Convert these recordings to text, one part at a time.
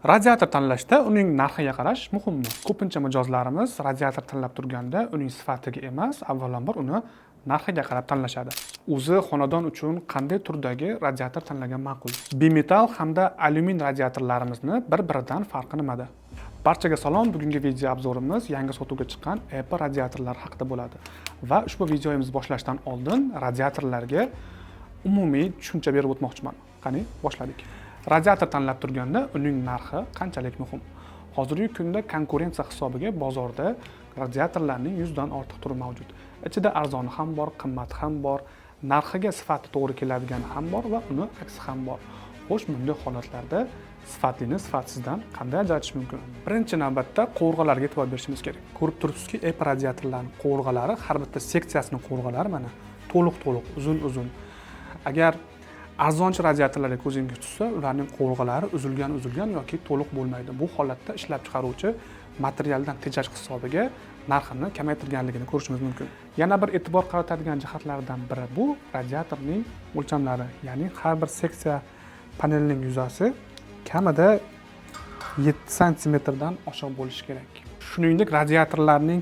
Radiator tanlashda uning narxiga qarash muhimmi? Ko'pincha mijozlarimiz radiator tanlab turganda uning sifatiga emas, avvalambor uni narxiga qarab tanlashadi. O'zi xonadon uchun qanday turdagi radiator tanlagan ma'qul? Bimetal hamda alyumin radiatorlarimizni bir-biridan farqi nimada? Barchaga salom, bugungi video obzorimiz yangi sotuvga chiqqan Apple radiatorlar haqida bo'ladi. Va ushbu videomizni boshlashdan oldin radiatorlarga umumiy tushuncha berib o'tmoqchiman. Qani, boshladik. Radiator tanlab turganda uning narxi qanchalik muhim? Hozirgi kunda konkurensiya hisobiga bozorda radiatorlarning 100 dan ortiq turi mavjud. Ichida arzoni ham bor, qimmati ham bor, narxiga sifati to'g'ri keladigani ham bor va uni aksi ham bor. Xo'sh, bunday holatlarda sifatlini sifatsizdan qanday ajratish mumkin? Birinchi navbatda qovurg'alarga e'tibor berishimiz kerak. Ko'rib turibsizki, Apple radiatorlarning qovurg'alari har bitta seksiyasining qovurg'alari mana to'liq, uzun. Agar arzonchi radiatorlarga ko'zingiz tushsa, ularning qovurg'alari uzilgan yoki to'liq bo'lmaydi. Bu holatda ishlab chiqaruvchi materialdan tejash hisobiga narxini kamaytirganligini ko'rishimiz mumkin. Yana bir e'tibor qaratadigan jihatlardan biri bu radiatorning o'lchamlari, ya'ni har bir seksiya panelining yuzasi kamida 7 sm dan oshiq bo'lishi kerak. Shuningdek, radiatorlarning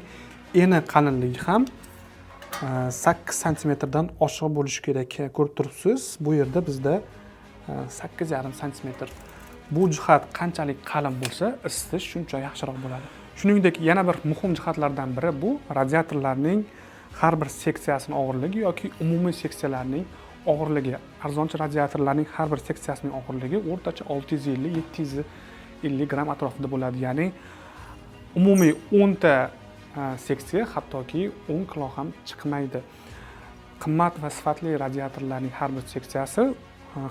eni qalinligi ham 8 sm dan oshiq bo'lishi kerak. Ko'rib turibsiz, bu yerda bizda 8,5 sm. Bu jihat qanchalik qalin bo'lsa, isitish shuncha yaxshiroq bo'ladi. Shuningdek, yana bir muhim jihatlardan biri bu radiatorlarning har bir seksiyasining og'irligi yoki umumiy seksiyalarning og'irligi. Arzonchi radiatorlarning har bir seksiyasining og'irligi o'rtacha 650-750 gram atrofida bo'ladi. Ya'ni umumiy 10 ta seksiya hattoki 10 kilo ham chiqmaydi. Qimmat va sifatli radiatorlarning har bir seksiyasi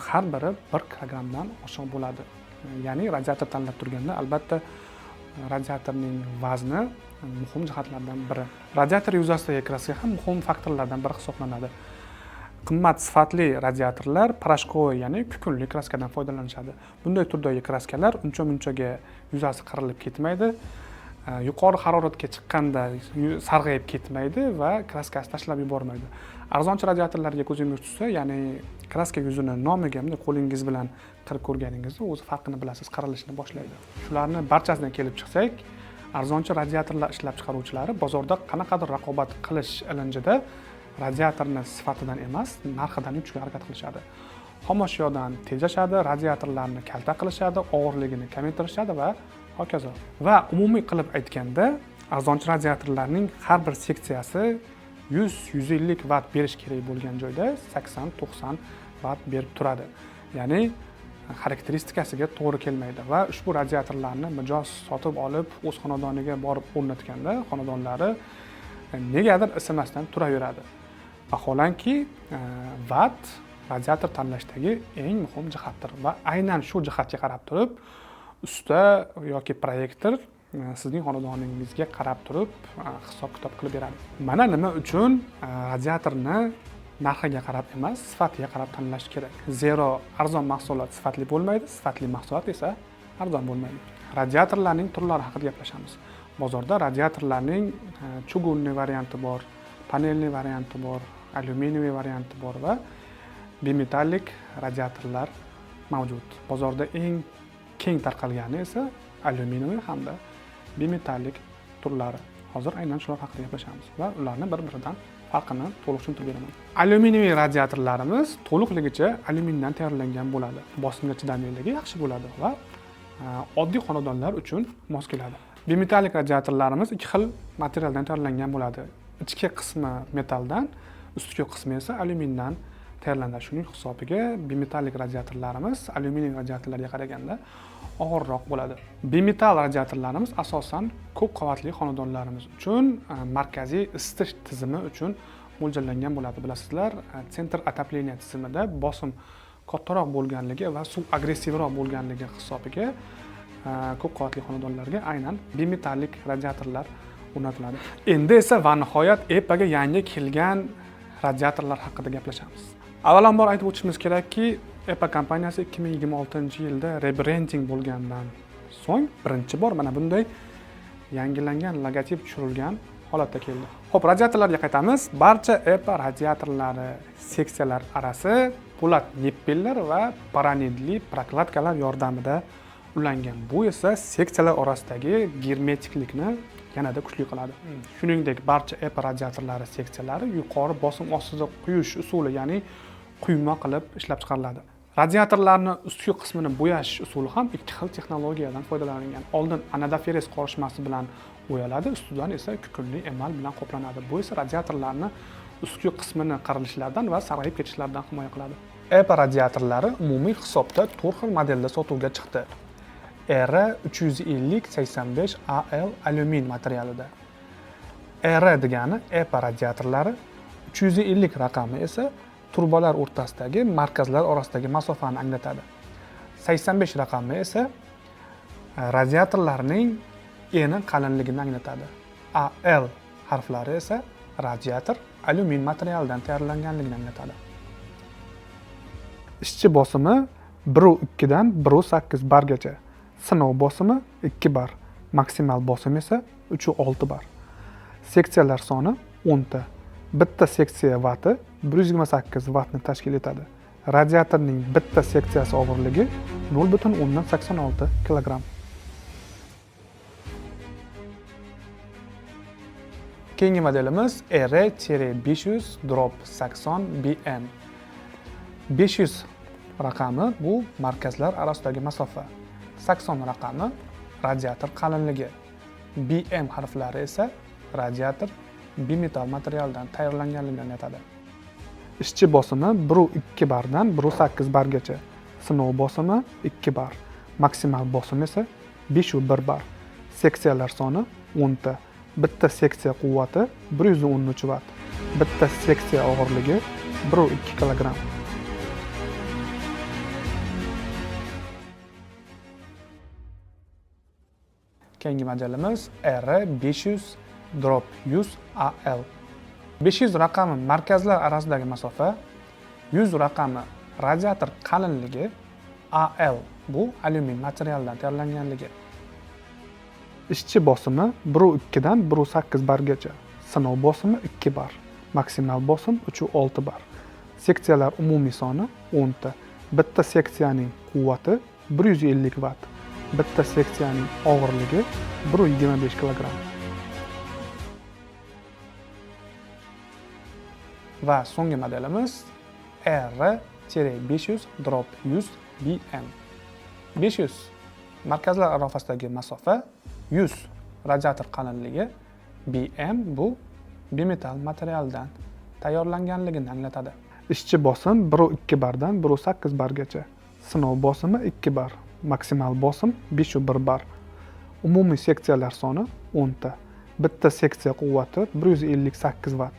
har biri 1 kilogramdan oshiq bo'ladi. Ya'ni radiator tanlab turganda albatta radiatorning vazni muhim jihatlardan biri. Radiator yuzasidagi kraska ham muhim faktorlardan biri hisoblanadi. Qimmat sifatli radiatorlar poрошковый, ya'ni kukunli kraskadan foydalanishadi. Bunday turdagi kraskalar uncha-munchaga yuzasi qirilib ketmaydi. Yuqori haroratga chiqqanda sarg'ayib ketmaydi va kraskasi tashlab yubormaydi. Arzonchi radiatorlarga ko'zingiz tushsa, ya'ni kraska yuzini nomiga qo'lingiz bilan qirib ko'rganingizda o'zi farqini bilasiz, qirilishni boshlaydi. Shularni barchasidan kelib chiqsak, arzonchi radiatorlar ishlab chiqaruvchilari bozorda qanaqadir raqobat qilish ilinjida radiatorni sifatidan emas, narxidan yutishga harakat qilishadi. Xomashyodan tejashadi, radiatorlarni kalta qilishadi, og'irligini kamaytirishadi va hokazo. Va umumiy qilib aytganda, arzonchi radiatorlarning har bir seksiyasi 100-150 vatt berish kerak bo'lgan joyda 80-90 vatt berib turadi. Ya'ni xarakteristikasiga to'g'ri kelmaydi va ushbu radiatorlarni mijoz sotib olib o'z xonadoniga borib o'rnatganda xonadonlari negadir isimasdan turaveradi. Vaholanki, vatt radiator tanlashdagi eng muhim jihatdir va aynan shu jihatga qarab turib usta yoki proyektor sizning xonadoningizga qarab turib hisob-kitob qilib beradi. Mana nima uchun radiatorni narxiga qarab emas, sifatiga qarab tanlash kerak. Zero arzon mahsulot sifatli bo'lmaydi, sifatli mahsulot esa arzon bo'lmaydi. Radiatorlarning turlari haqida gaplashamiz. Bozorda radiatorlarning chugunli varianti bor, panelli varianti bor, alyuminiy varianti bor va bimetallik radiatorlar mavjud. Bozorda eng keng tarqalgani esa alyuminiy hamda bimetallik turlari. Hozir aynan shular haqida gaplashamiz va ularni bir-biridan farqini to'liq tushuntirib beraman. Alyuminiy radiatorlarimiz to'liqligicha alyumindan tayyorlangan bo'ladi. Bosimga chidamliligi yaxshi bo'ladi va oddiy xonadonlar uchun mos keladi. Bimetallik radiatorlarimiz ikki xil materialdan tayyorlangan bo'ladi. Ichki qismi metaldan, ustki qismi esa alyumindan tayyorlanadi. Shuning hisobiga bimetallik radiatorlarimiz alyuminiy radiatorlarga qaraganda og'irroq bo'ladi. Bimetal radiatorlarimiz asosan ko'p qavatli xonadonlarimiz uchun markaziy isitish tizimi uchun mo'ljallangan bo'ladi. Bilasizlar, sentr отопления tizimida bosim kattaroq bo'lganligi va suv agressivroq bo'lganligi hisobiga ko'p qavatli xonadonlarga aynan bimetallik radiatorlar o'rnatiladi. Endi esa va nihoyat Apple'ga yangi kelgan radiatorlar haqida gaplashamiz. Avvalambor aytib o'tishimiz kerakki, Apple kompaniyasi 2026-yilda rebranding bo'lgandan so'ng birinchi bor mana bunday yangilangan logotip tushirilgan holatda keldi. Xo'p, radiatorlarga qaytamiz. Barcha Apple radiatorlari seksiyalar arasi po'lat nippellar va paranidli prokladkalar yordamida ulangan. Bu esa seksiyalar orasidagi germetiklikni yanada kuchli qiladi. Shuningdek, barcha EPA radiatorlari seksiyalari yuqori bosim ostida quyish usuli, ya'ni quyma qilib ishlab chiqariladi. Radiatorlarni ustki qismini bo'yash usuli ham ikki xil texnologiyadan foydalanilgan. Oldin anadoferes qorishmasi bilan bo'yaladi, ustidan esa kukunli emal bilan qoplanadi. Bu esa radiatorlarni ustki qismini qirilishlardan va sarg'ayib ketishlardan himoya qiladi. EPA radiatorlari umumiy hisobda 4 xil modelda sotuvga chiqdi. R350-85AL alyumin materialida. R degani EPA radiatorlari, 350 raqami esa turbalar o'rtasidagi markazlar orasidagi masofani anglatadi. 85 raqami esa radiatorlarning eni qalinligini anglatadi. AL harflari esa radiator alyumin materialdan tayyorlanganligini anglatadi. Ishchi bosimi 1.2 dan 1.8 bargacha. Sinov bosimi 2 bar, maksimal bosim esa 3.6 bar. Seksiyalar soni 10 ta. Bitta seksiya vati 128 vatni tashkil etadi. Radiatorning bitta seksiyasi og'irligi 0.86 kg. Keyingi modelimiz R-500-80BN. 500 raqami bu markazlar arasidagi masofa. 80 raqami radiator qalinligi. BM harflari esa radiator bimetal materialdan tayyorlanganligini anglatadi. Ishchi bosimi 1.2 bardan 1.8 bargacha. Sinov bosimi 2 bar. Maksimal bosim esa 5.1 bar. Seksiyalar soni 10 ta. Bitta seksiya quvvati 113 vatt. Bitta seksiya og'irligi 1.2 kg. Keyingi modelimiz R500-100AL. 500 raqami markazlar arasidagi masofa, 100 raqami radiator qalinligi, AL bu alyumin materialdan tayyorlanganligi. Ishchi bosimi 1.2 dan 1.8 bargacha. Sinov bosimi 2 bar. Maksimal bosim 3.6 bar. Seksiyalar umumiy soni 10 ta. Bitta seksiyaning quvvati 150 vatt. Bitta seksiyaning og'irligi 1.25 kg. Va so'nggi modelimiz R-500-100BN. 500 markazlar orasidagi masofa, 100 radiator qalinligi, BM bu bimetal materialdan tayyorlanganligini anglatadi. Ishchi bosim 1.2 bardan 1.8 bargacha. Sinov bosimi 2 bar. Maksimal bosim 5.1 bar. Umumiy seksiyalar soni 10 ta. Bitta seksiya quvvati 158 vatt.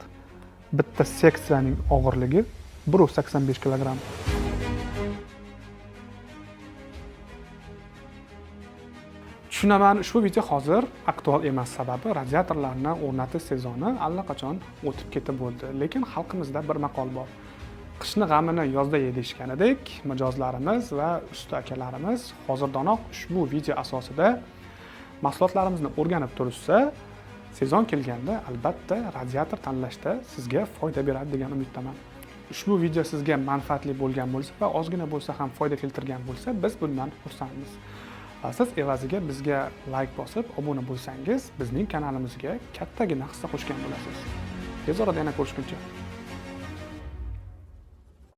Bitta seksiyaning og'irligi 1.85 kg. Tushunaman, ushbu video hozir aktual emas, sababi radiatorlarni o'rnatish sezoni allaqachon o'tib ketib bo'ldi. Lekin xalqimizda bir maqol bor. Qishni g'amini yozda ye deyishganidek, mijozlarimiz va usta akalarimiz hozirdanoq ushbu video asosida mahsulotlarimizni o'rganib turishsa, sezon kelganda albatta radiator tanlashda sizga foyda beradi degan umiddaman. Ushbu video sizga manfaatli bo'lgan bo'lsa va ozgina bo'lsa ham foyda keltirgan bo'lsa, biz bundan xursandmiz. Va siz evaziga bizga like bosib, obuna bo'lsangiz, bizning kanalimizga kattagina hissa qo'shgan bo'lasiz. Tez orada yana ko'rishguncha.